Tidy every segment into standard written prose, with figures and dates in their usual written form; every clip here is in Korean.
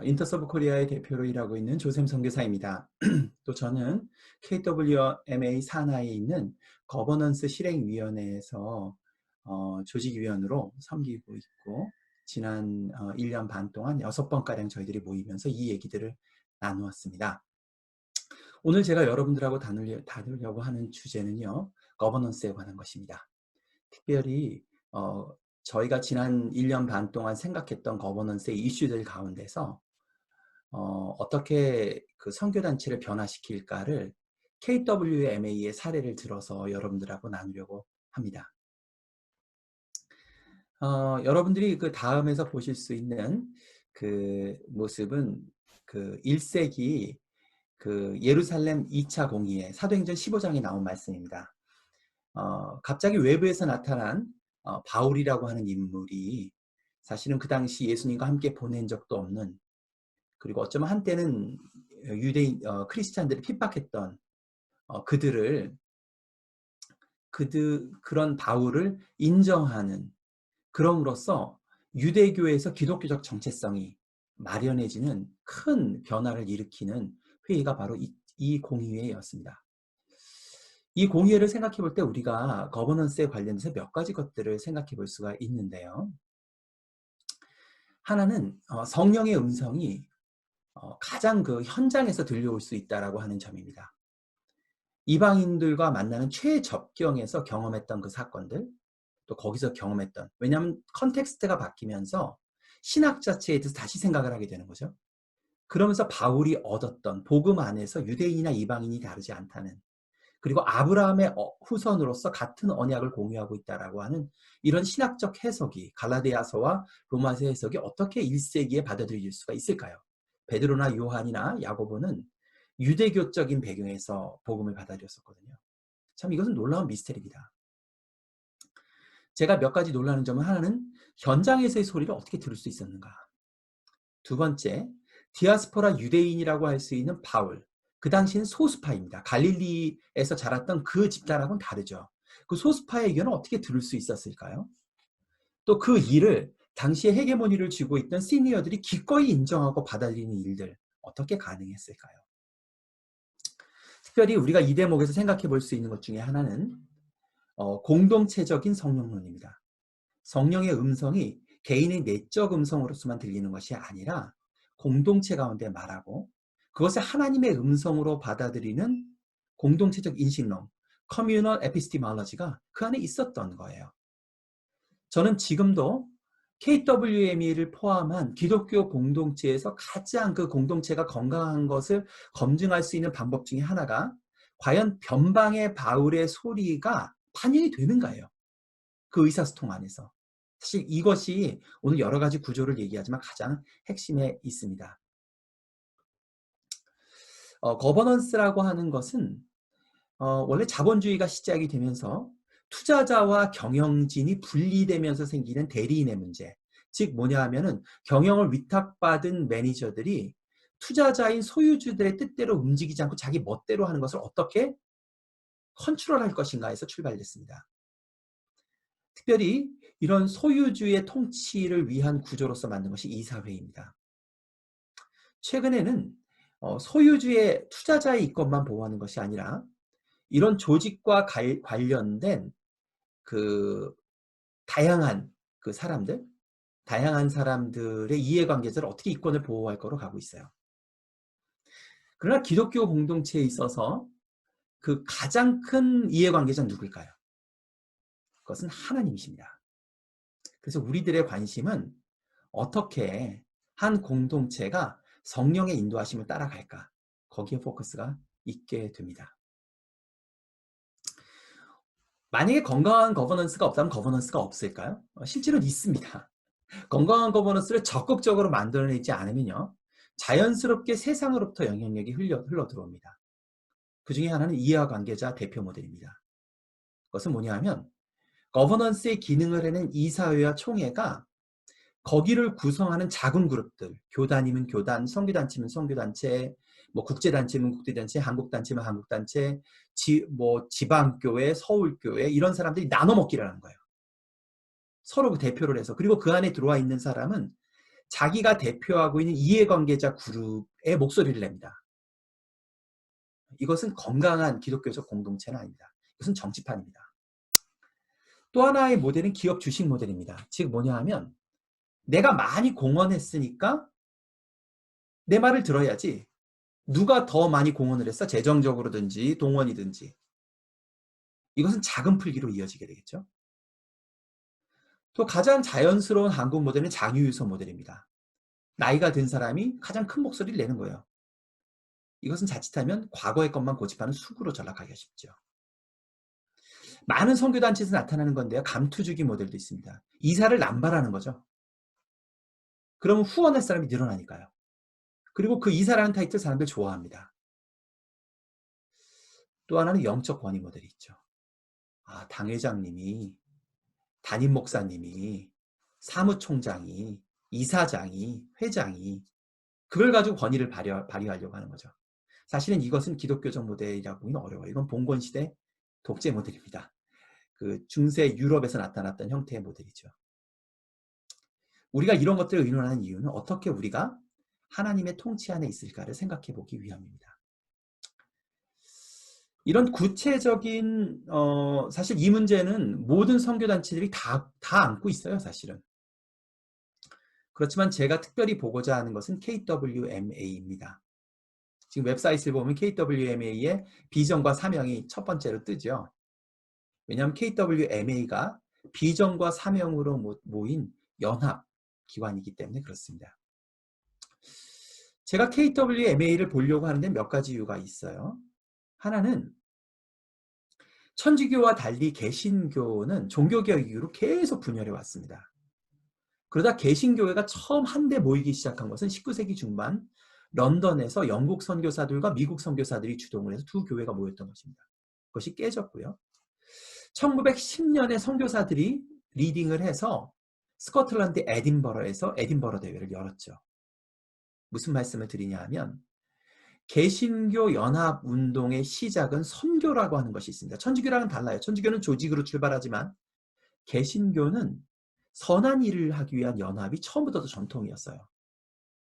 인터서브 코리아의 대표로 일하고 있는 조샘 선교사입니다. 또 저는 KWMA 산하에 있는 거버넌스 실행위원회에서 조직위원으로 섬기고 있고, 지난 1년 반 동안 6번가량 저희들이 모이면서 이 얘기들을 나누었습니다. 오늘 제가 여러분들하고 다루려고 하는 주제는요, 거버넌스에 관한 것입니다. 특별히 저희가 지난 1년 반 동안 생각했던 거버넌스의 이슈들 가운데서 어떻게 그 선교단체를 변화시킬까를 KWMA의 사례를 들어서 여러분들하고 나누려고 합니다. 여러분들이 그 다음에서 보실 수 있는 그 모습은 그 1세기 그 예루살렘 2차 공의회 사도행전 15장에 나온 말씀입니다. 갑자기 외부에서 나타난 바울이라고 하는 인물이 사실은 그 당시 예수님과 함께 보낸 적도 없는, 그리고 어쩌면 한때는 유대인 크리스찬들이 핍박했던 그런 바울을 인정하는, 그럼으로써 유대교에서 기독교적 정체성이 마련해지는 큰 변화를 일으키는 회의가 바로 이 공의회였습니다. 이 공의회를 생각해 볼 때 우리가 거버넌스에 관련해서 몇 가지 것들을 생각해 볼 수가 있는데요. 하나는 성령의 음성이 가장 그 현장에서 들려올 수 있다라고 하는 점입니다. 이방인들과 만나는 최접경에서 경험했던 그 사건들, 또 거기서 경험했던, 왜냐하면 컨텍스트가 바뀌면서 신학 자체에 대해서 다시 생각을 하게 되는 거죠. 그러면서 바울이 얻었던 복음 안에서 유대인이나 이방인이 다르지 않다는, 그리고 아브라함의 후손으로서 같은 언약을 공유하고 있다라고 하는 이런 신학적 해석이, 갈라디아서와 로마서 해석이 어떻게 1세기에 받아들일 수가 있을까요? 베드로나 요한이나 야고보는 유대교적인 배경에서 복음을 받아들였었거든요. 참 이것은 놀라운 미스터리입니다. 제가 몇 가지 놀라는 점은, 하나는 현장에서의 소리를 어떻게 들을 수 있었는가. 두 번째, 디아스포라 유대인이라고 할 수 있는 바울, 그 당시는 소수파입니다. 갈릴리에서 자랐던 그 집단하고는 다르죠. 그 소수파의 의견을 어떻게 들을 수 있었을까요? 또 그 일을 당시에 헤게모니를 쥐고 있던 시니어들이 기꺼이 인정하고 받아들이는 일들, 어떻게 가능했을까요? 특별히 우리가 이 대목에서 생각해 볼 수 있는 것 중에 하나는 공동체적인 성령론입니다. 성령의 음성이 개인의 내적 음성으로서만 들리는 것이 아니라 공동체 가운데 말하고, 그것을 하나님의 음성으로 받아들이는 공동체적 인식론, 커뮤널 에피스티몰로지가 그 안에 있었던 거예요. 저는 지금도 KWME를 포함한 기독교 공동체에서 가장 그 공동체가 건강한 것을 검증할 수 있는 방법 중에 하나가, 과연 변방의 바울의 소리가 반영이 되는가요? 그 의사소통 안에서. 사실 이것이 오늘 여러 가지 구조를 얘기하지만 가장 핵심에 있습니다. 거버넌스라고 하는 것은 원래 자본주의가 시작이 되면서 투자자와 경영진이 분리되면서 생기는 대리인의 문제, 즉 뭐냐 하면은 경영을 위탁받은 매니저들이 투자자인 소유주들의 뜻대로 움직이지 않고 자기 멋대로 하는 것을 어떻게 컨트롤할 것인가에서 출발됐습니다. 특별히 이런 소유주의 통치를 위한 구조로서 만든 것이 이사회입니다. 최근에는 소유주의 투자자의 이권만 보호하는 것이 아니라 이런 조직과 관련된 그 다양한 그 사람들, 다양한 사람들의 이해관계자를 어떻게 이권을 보호할 거로 가고 있어요. 그러나 기독교 공동체에 있어서 그 가장 큰 이해관계자는 누구일까요? 그것은 하나님이십니다. 그래서 우리들의 관심은 어떻게 한 공동체가 성령의 인도하심을 따라갈까, 거기에 포커스가 있게 됩니다. 만약에 건강한 거버넌스가 없다면 거버넌스가 없을까요? 실제로는 있습니다. 건강한 거버넌스를 적극적으로 만들어내지 않으면요, 자연스럽게 세상으로부터 영향력이 흘러 들어옵니다. 그 중에 하나는 이해관계자 대표 모델입니다. 그것은 뭐냐 하면, 거버넌스의 기능을 해낸 이사회와 총회가 거기를 구성하는 작은 그룹들, 교단이면 교단, 선교단체면 선교단체, 뭐 국제단체면 국제단체, 한국단체면 한국단체, 지방교회, 서울교회, 이런 사람들이 나눠 먹기를 하는 거예요. 서로 그 대표를 해서. 그리고 그 안에 들어와 있는 사람은 자기가 대표하고 있는 이해관계자 그룹의 목소리를 냅니다. 이것은 건강한 기독교적 공동체는 아닙니다. 이것은 정치판입니다. 또 하나의 모델은 기업 주식 모델입니다. 즉 뭐냐 하면 내가 많이 공헌했으니까 내 말을 들어야지. 누가 더 많이 공헌을 했어? 재정적으로든지 동원이든지. 이것은 자금 풀기로 이어지게 되겠죠. 또 가장 자연스러운 한국 모델은 장유유서 모델입니다. 나이가 든 사람이 가장 큰 목소리를 내는 거예요. 이것은 자칫하면 과거의 것만 고집하는 수구로 전락하기가 쉽죠. 많은 선교단체에서 나타나는 건데요. 감투주기 모델도 있습니다. 이사를 남발하는 거죠. 그러면 후원할 사람이 늘어나니까요. 그리고 그 이사라는 타이틀 사람들 좋아합니다. 또 하나는 영적 권위 모델이 있죠. 당회장님이, 담임 목사님이, 사무총장이, 이사장이, 회장이 그걸 가지고 권위를 발휘하려고 하는 거죠. 사실은 이것은 기독교적 모델이라고 보기는 어려워요. 이건 봉건시대 독재 모델입니다. 그 중세 유럽에서 나타났던 형태의 모델이죠. 우리가 이런 것들을 의논하는 이유는 어떻게 우리가 하나님의 통치 안에 있을까를 생각해 보기 위함입니다. 이런 구체적인 사실 이 문제는 모든 선교단체들이 다 안고 있어요. 사실은. 그렇지만 제가 특별히 보고자 하는 것은 KWMA입니다. 지금 웹사이트를 보면 KWMA의 비전과 사명이 첫 번째로 뜨죠. 왜냐하면 KWMA가 비전과 사명으로 모인 연합 기관이기 때문에 그렇습니다. 제가 KWMA를 보려고 하는데 몇 가지 이유가 있어요. 하나는 천주교와 달리 개신교는 종교개혁 이후로 계속 분열해 왔습니다. 그러다 개신교회가 처음 한데 모이기 시작한 것은 19세기 중반 런던에서 영국 선교사들과 미국 선교사들이 주동을 해서 두 교회가 모였던 것입니다. 그것이 깨졌고요. 1910년에 선교사들이 리딩을 해서 스코틀랜드 에딘버러에서 에딘버러 대회를 열었죠. 무슨 말씀을 드리냐 하면 개신교 연합운동의 시작은 선교라고 하는 것이 있습니다. 천주교랑은 달라요. 천주교는 조직으로 출발하지만 개신교는 선한 일을 하기 위한 연합이 처음부터 전통이었어요.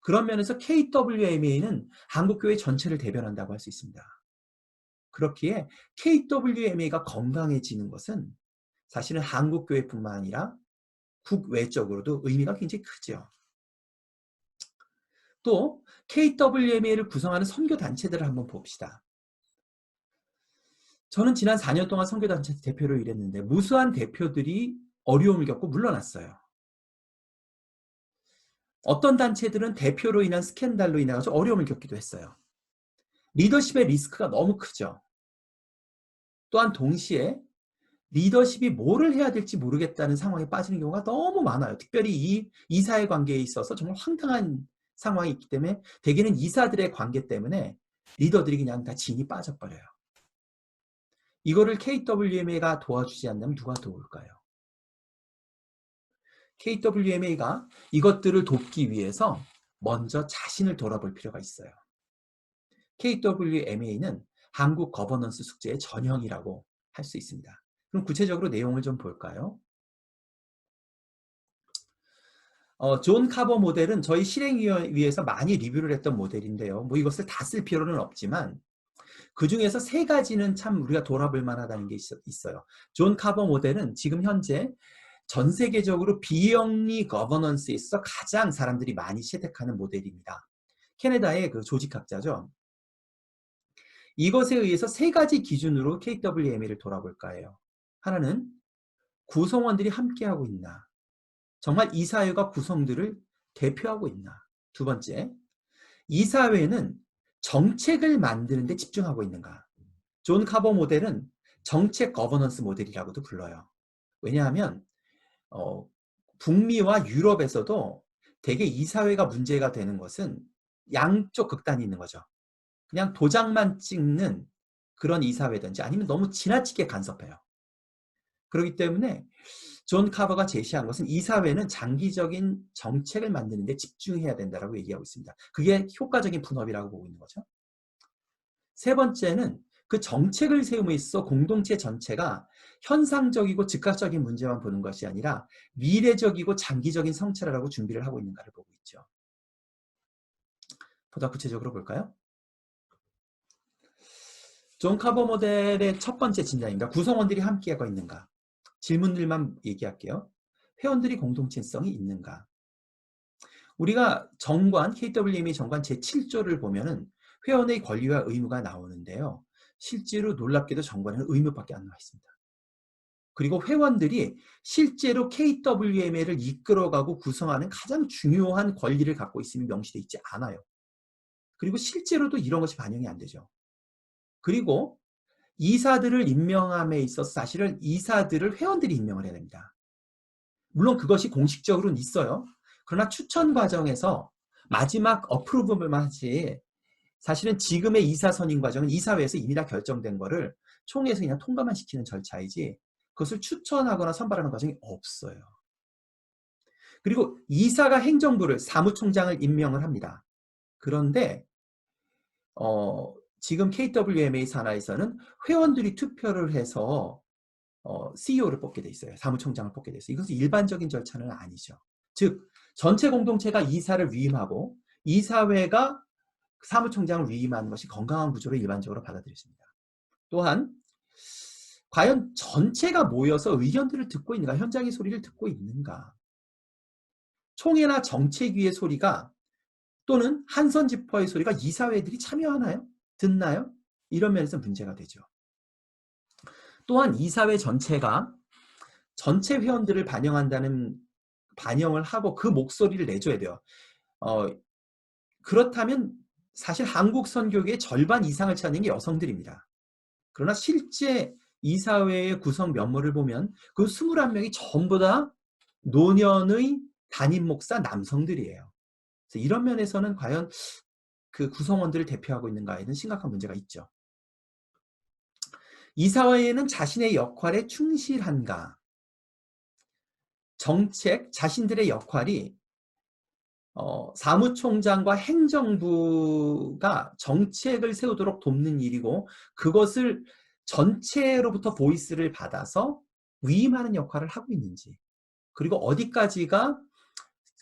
그런 면에서 KWMA는 한국교회 전체를 대변한다고 할 수 있습니다. 그렇기에 KWMA가 건강해지는 것은 사실은 한국교회뿐만 아니라 국외적으로도 의미가 굉장히 크죠. 또 KWMA를 구성하는 선교단체들을 한번 봅시다. 저는 지난 4년 동안 선교단체 대표로 일했는데 무수한 대표들이 어려움을 겪고 물러났어요. 어떤 단체들은 대표로 인한 스캔들로 인해서 어려움을 겪기도 했어요. 리더십의 리스크가 너무 크죠. 또한 동시에 리더십이 뭐를 해야 될지 모르겠다는 상황에 빠지는 경우가 너무 많아요. 특별히 이 사회관계에 있어서 정말 황당한 상황이 있기 때문에 대개는 이사들의 관계 때문에 리더들이 그냥 다 진이 빠져버려요. 이거를 KWMA가 도와주지 않는다면 누가 도울까요? KWMA가 이것들을 돕기 위해서 먼저 자신을 돌아볼 필요가 있어요. KWMA는 한국 거버넌스 숙제의 전형이라고 할 수 있습니다. 그럼 구체적으로 내용을 좀 볼까요? 존 카버 모델은 저희 실행위에서 많이 리뷰를 했던 모델인데요. 뭐 이것을 다 쓸 필요는 없지만 그 중에서 세 가지는 참 우리가 돌아볼 만하다는 게 있어요. 존 카버 모델은 지금 현재 전 세계적으로 비영리 거버넌스에 있어서 가장 사람들이 많이 채택하는 모델입니다. 캐나다의 그 조직학자죠. 이것에 의해서 세 가지 기준으로 KWMA를 돌아볼까 해요. 하나는 구성원들이 함께하고 있나. 정말 이 사회가 구성들을 대표하고 있나. 두 번째, 이 사회는 정책을 만드는 데 집중하고 있는가. 존 카버 모델은 정책 거버넌스 모델이라고도 불러요. 왜냐하면 북미와 유럽에서도 대개 이 사회가 문제가 되는 것은 양쪽 극단이 있는 거죠. 그냥 도장만 찍는 그런 이사회든지 아니면 너무 지나치게 간섭해요. 그렇기 때문에 존 카버가 제시한 것은 이 사회는 장기적인 정책을 만드는 데 집중해야 된다고 얘기하고 있습니다. 그게 효과적인 분업이라고 보고 있는 거죠. 세 번째는 그 정책을 세움에 있어 공동체 전체가 현상적이고 즉각적인 문제만 보는 것이 아니라 미래적이고 장기적인 성찰하라고 준비를 하고 있는가를 보고 있죠. 보다 구체적으로 볼까요? 존 카버 모델의 첫 번째 진단입니다. 구성원들이 함께하고 있는가? 질문들만 얘기할게요. 회원들이 공동체성이 있는가? 우리가 정관, KWMA 정관 제7조를 보면은 회원의 권리와 의무가 나오는데요. 실제로 놀랍게도 정관에는 의무밖에 안 나와 있습니다. 그리고 회원들이 실제로 KWMA를 이끌어가고 구성하는 가장 중요한 권리를 갖고 있음이 명시되어 있지 않아요. 그리고 실제로도 이런 것이 반영이 안 되죠. 그리고 이사들을 임명함에 있어서 사실은 이사들을 회원들이 임명을 해야 됩니다. 물론 그것이 공식적으로는 있어요. 그러나 추천 과정에서 마지막 어프로브만 하지 사실은 지금의 이사 선임 과정은 이사회에서 이미 다 결정된 거를 총회에서 그냥 통과만 시키는 절차이지 그것을 추천하거나 선발하는 과정이 없어요. 그리고 이사가 행정부를 사무총장을 임명을 합니다. 그런데 지금 KWMA 산하에서는 회원들이 투표를 해서 CEO를 뽑게 돼 있어요. 사무총장을 뽑게 돼 있어요. 이것은 일반적인 절차는 아니죠. 즉 전체 공동체가 이사를 위임하고 이사회가 사무총장을 위임하는 것이 건강한 구조로 일반적으로 받아들여집니다. 또한 과연 전체가 모여서 의견들을 듣고 있는가, 현장의 소리를 듣고 있는가, 총회나 정책위의 소리가 또는 한선지퍼의 소리가 이사회들이 참여하나요? 듣나요? 이런 면에서 문제가 되죠. 또한 이사회 전체가 전체 회원들을 반영을 하고 그 목소리를 내줘야 돼요. 그렇다면 사실 한국 선교계의 절반 이상을 차지하는 게 여성들입니다. 그러나 실제 이사회의 구성 면모를 보면 그 21명이 전부 다 노년의 담임 목사 남성들이에요. 그래서 이런 면에서는 과연 그 구성원들을 대표하고 있는가에는 심각한 문제가 있죠. 이사회에는 자신의 역할에 충실한가? 정책, 자신들의 역할이 사무총장과 행정부가 정책을 세우도록 돕는 일이고 그것을 전체로부터 보이스를 받아서 위임하는 역할을 하고 있는지 그리고 어디까지가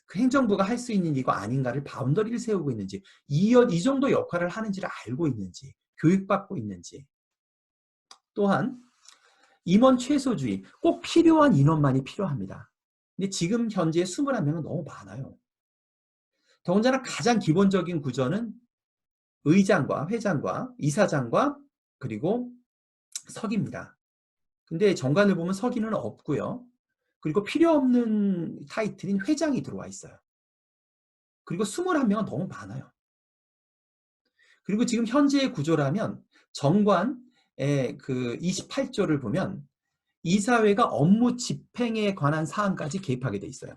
그 행정부가 할 수 있는 일이 아닌가를 바운더리를 세우고 있는지 이 정도 역할을 하는지를 알고 있는지 교육받고 있는지 또한 임원 최소주의 꼭 필요한 인원만이 필요합니다. 근데 지금 현재 21명은 너무 많아요. 더군다나 가장 기본적인 구조는 의장과 회장과 이사장과 그리고 서기입니다. 근데 정관을 보면 서기는 없고요. 그리고 필요 없는 타이틀인 회장이 들어와 있어요. 그리고 21명은 너무 많아요. 그리고 지금 현재의 구조라면 정관의 그 28조를 보면 이사회가 업무 집행에 관한 사항까지 개입하게 돼 있어요.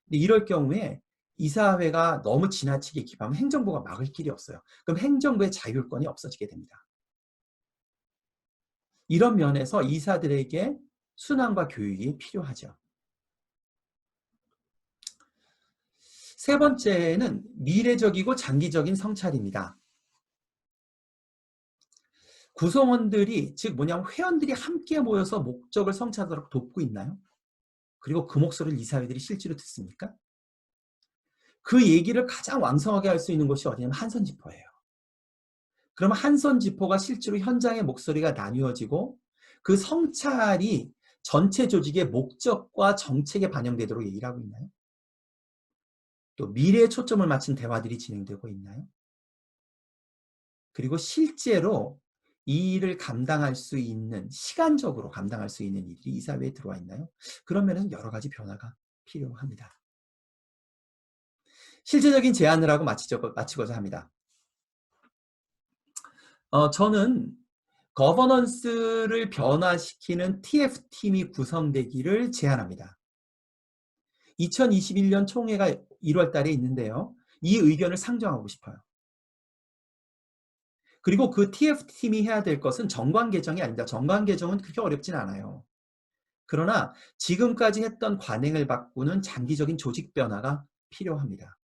근데 이럴 경우에 이사회가 너무 지나치게 개입하면 행정부가 막을 길이 없어요. 그럼 행정부의 자율권이 없어지게 됩니다. 이런 면에서 이사들에게 순환과 교육이 필요하죠. 세 번째는 미래적이고 장기적인 성찰입니다. 구성원들이 즉 뭐냐면 회원들이 함께 모여서 목적을 성찰하도록 돕고 있나요? 그리고 그 목소리를 이사회들이 실제로 듣습니까? 그 얘기를 가장 왕성하게 할 수 있는 곳이 어디냐면 한선지포예요. 그러면 한선지포가 실제로 현장의 목소리가 나뉘어지고 그 성찰이 전체 조직의 목적과 정책에 반영되도록 얘기를 하고 있나요? 또 미래에 초점을 맞춘 대화들이 진행되고 있나요? 그리고 실제로 이 일을 감당할 수 있는 시간적으로 감당할 수 있는 일이 이사회에 들어와 있나요? 그런 면에서 여러 가지 변화가 필요합니다. 실제적인 제안을 하고 마치고자 합니다. 저는 거버넌스를 변화시키는 TF팀이 구성되기를 제안합니다. 2021년 총회가 1월 달에 있는데요. 이 의견을 상정하고 싶어요. 그리고 그 TF팀이 해야 될 것은 정관 개정이 아닙니다. 정관 개정은 그렇게 어렵진 않아요. 그러나 지금까지 했던 관행을 바꾸는 장기적인 조직 변화가 필요합니다.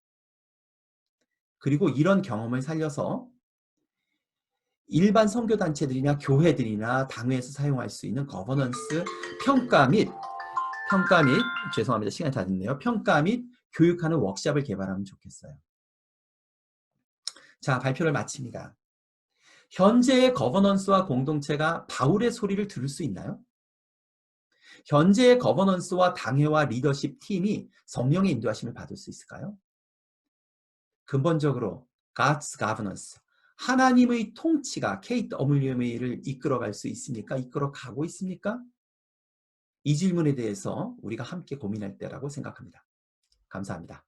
그리고 이런 경험을 살려서 일반 선교단체들이나 교회들이나 당회에서 사용할 수 있는 거버넌스 평가 및 죄송합니다. 시간이 다 됐네요. 평가 및 교육하는 워크숍을 개발하면 좋겠어요. 자, 발표를 마칩니다. 현재의 거버넌스와 공동체가 바울의 소리를 들을 수 있나요? 현재의 거버넌스와 당회와 리더십 팀이 성령의 인도하심을 받을 수 있을까요? 근본적으로 God's governance, 하나님의 통치가 케이트 어물리엄을 이끌어갈 수 있습니까? 이끌어가고 있습니까? 이 질문에 대해서 우리가 함께 고민할 때라고 생각합니다. 감사합니다.